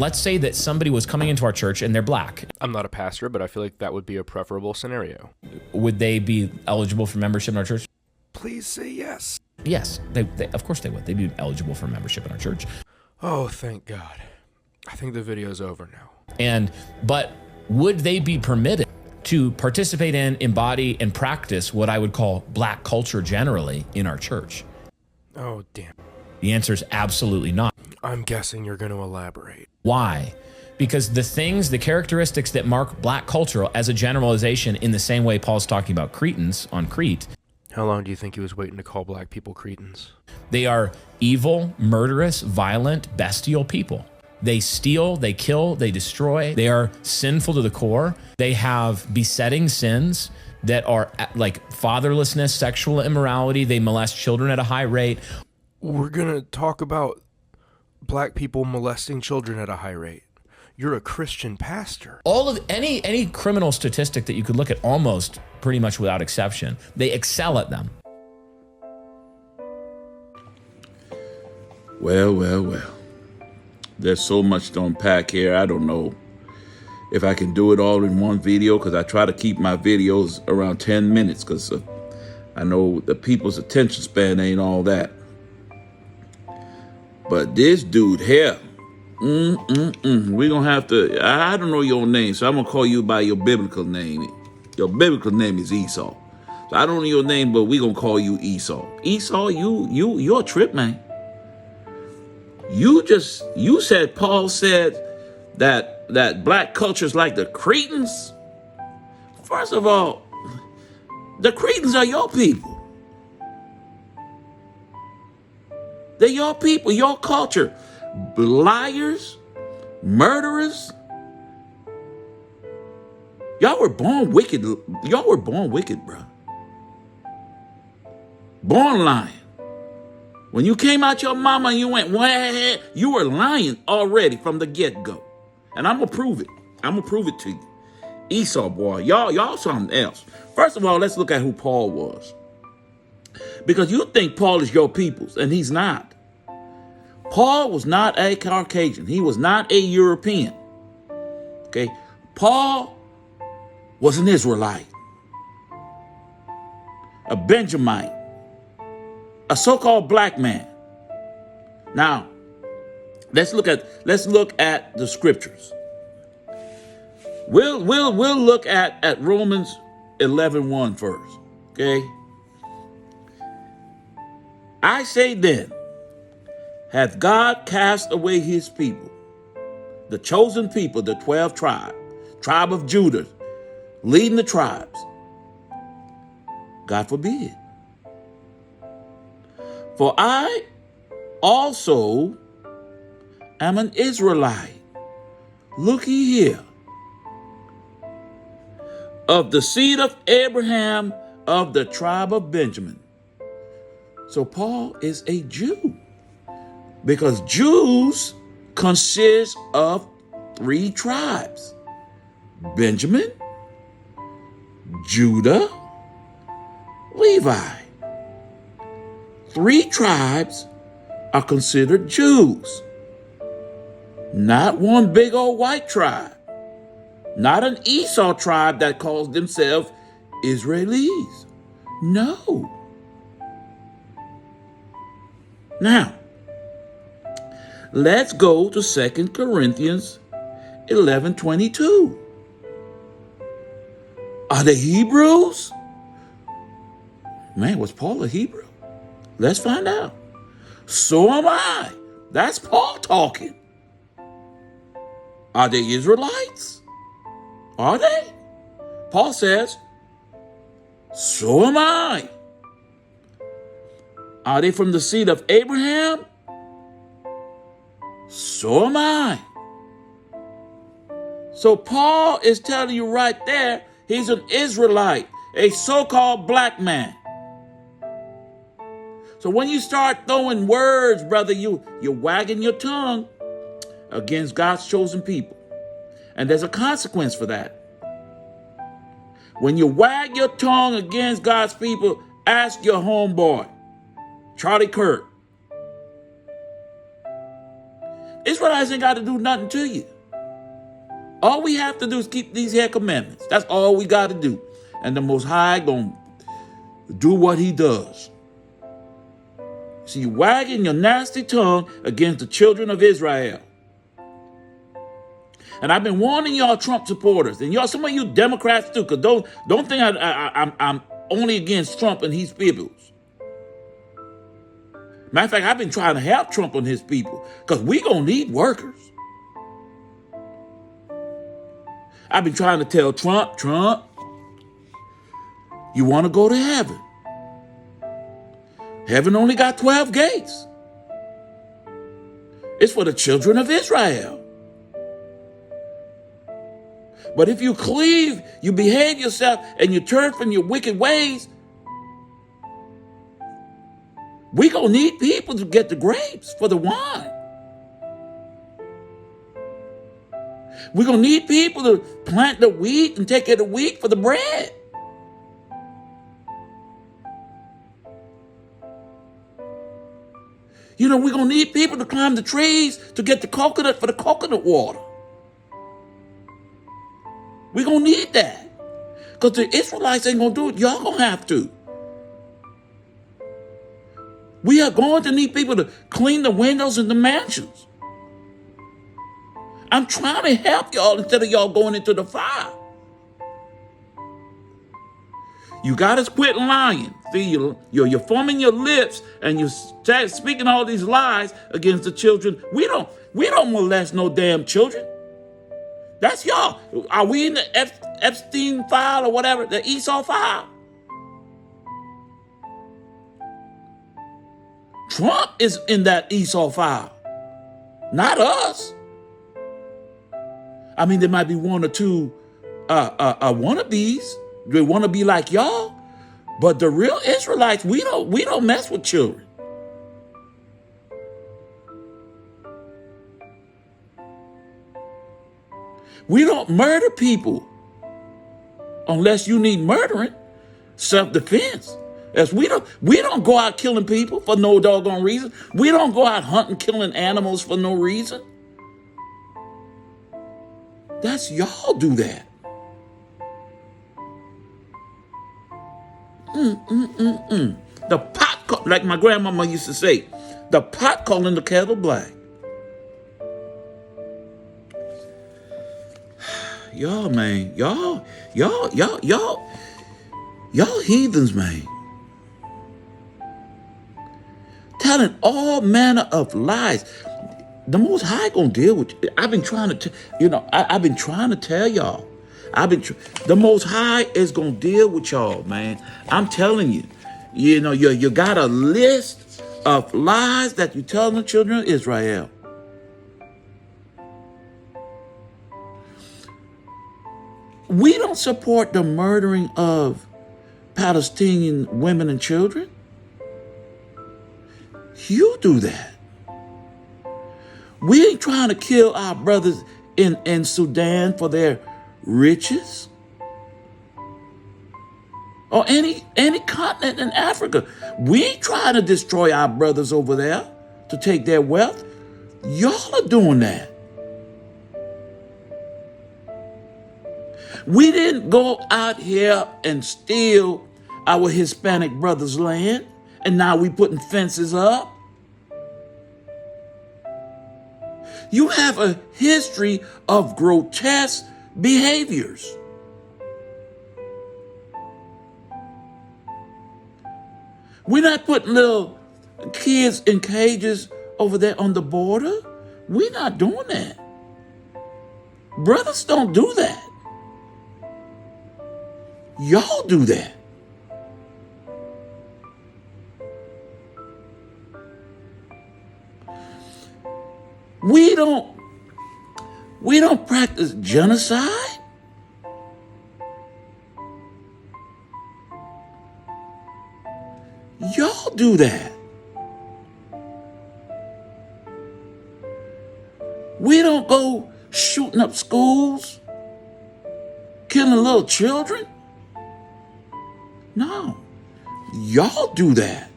Let's say that somebody was coming into our church and they're black. I'm not a pastor, but I feel like that would be a preferable scenario. Would they be eligible for membership in our church? Please say yes. Yes, they of course they would. They'd be eligible for membership in our church. Oh, thank God. I think the video's over now. But would they be permitted to participate in, embody, and practice what I would call black culture generally in our church? Oh, damn. The answer is absolutely not. I'm guessing you're going to elaborate. Why? Because the characteristics that mark black culture as a generalization, in the same way Paul's talking about Cretans on Crete. How long do you think he was waiting to call black people Cretans? They are evil, murderous, violent, bestial people. They steal, they kill, they destroy. They are sinful to the core. They have besetting sins that are like fatherlessness, sexual immorality. They molest children at a high rate. We're going to talk about black people molesting children at a high rate. You're a Christian pastor. All of any criminal statistic that you could look at, almost pretty much without exception, they excel at them. Well. There's so much to unpack here. I don't know if I can do it all in one video, because I try to keep my videos around 10 minutes because I know the people's attention span ain't all that. But this dude here, we're going to have to, I don't know your name, so I'm going to call you by your biblical name. Your biblical name is Esau. So I don't know your name, but we're going to call you Esau. Esau, you're a trip, man. You said Paul said that black culture is like the Cretans. First of all, the Cretans are your people. They're your people, your culture. Liars, murderers. Y'all were born wicked. Y'all were born wicked, bro. Born lying. When you came out your mama and you went, well, you were lying already from the get-go. And I'm going to prove it. I'm going to prove it to you. Esau, boy, y'all something else. First of all, let's look at who Paul was. Because you think Paul is your people's, and he's not. Paul was not a Caucasian. He was not a European. Okay? Paul was an Israelite. A Benjamite. A so-called black man. Now, let's look at the scriptures. We'll look at Romans 11:1 first. Okay. I say then, hath God cast away his people, the chosen people, the 12 tribes, tribe of Judah, leading the tribes? God forbid. For I also am an Israelite. Look ye here. Of the seed of Abraham, of the tribe of Benjamin. So Paul is a Jew. Because Jews consist of 3 tribes. Benjamin, Judah, Levi. 3 tribes are considered Jews. Not one big old white tribe. Not an Esau tribe that calls themselves Israelis. No. Now, let's go to 2 Corinthians 11:22. Are they Hebrews? Man, was Paul a Hebrew? Let's find out. So am I. That's Paul talking. Are they Israelites? Are they? Paul says, so am I. Are they from the seed of Abraham? So am I. So Paul is telling you right there, he's an Israelite, a so-called black man. So when you start throwing words, brother, you're wagging your tongue against God's chosen people. And there's a consequence for that. When you wag your tongue against God's people, ask your homeboy, Charlie Kirk. Israelites ain't got to do nothing to you. All we have to do is keep these here commandments. That's all we got to do. And the Most High going to do what he does. See, you wagging your nasty tongue against the children of Israel. And I've been warning y'all Trump supporters, and y'all, some of you Democrats too, because don't think I'm only against Trump and his people. Matter of fact, I've been trying to help Trump and his people, because we gonna need workers. I've been trying to tell Trump, you want to go to heaven. Heaven only got 12 gates. It's for the children of Israel. But if you cleave, you behave yourself, and you turn from your wicked ways, we gonna need people to get the grapes for the wine. We're gonna need people to plant the wheat and take care of the wheat for the bread. You know, we're gonna need people to climb the trees to get the coconut for the coconut water. We're going to need that. Because the Israelites ain't going to do it. Y'all going to have to. We are going to need people to clean the windows in the mansions. I'm trying to help y'all instead of y'all going into the fire. You got to quit lying. See, you're forming your lips and you're speaking all these lies against the children. We don't molest no damn children. That's y'all. Are we in the Epstein file or whatever? The Esau file? Trump is in that Esau file. Not us. I mean, there might be one or two wannabes. They want to be like y'all. But the real Israelites, we don't mess with children. We don't murder people unless you need murdering, self-defense. As we don't go out killing people for no doggone reason. We don't go out hunting, killing animals for no reason. That's y'all do that. The pot, like my grandmama used to say, the pot calling the kettle black. Y'all, man, y'all heathens, man. Telling all manner of lies. The Most High gonna deal with you. I've been trying to, I've been trying to tell y'all. The Most High is gonna deal with y'all, man. I'm telling you. You got a list of lies that you tell the children of Israel. We don't support the murdering of Palestinian women and children. You do that. We ain't trying to kill our brothers in Sudan for their riches. Or any continent in Africa. We ain't trying to destroy our brothers over there to take their wealth. Y'all are doing that. We didn't go out here and steal our Hispanic brothers' land, and now we putting fences up. You have a history of grotesque behaviors. We're not putting little kids in cages over there on the border. We're not doing that. Brothers don't do that. Y'all do that. We don't practice genocide. Y'all do that. We don't go shooting up schools, killing little children. No, y'all do that.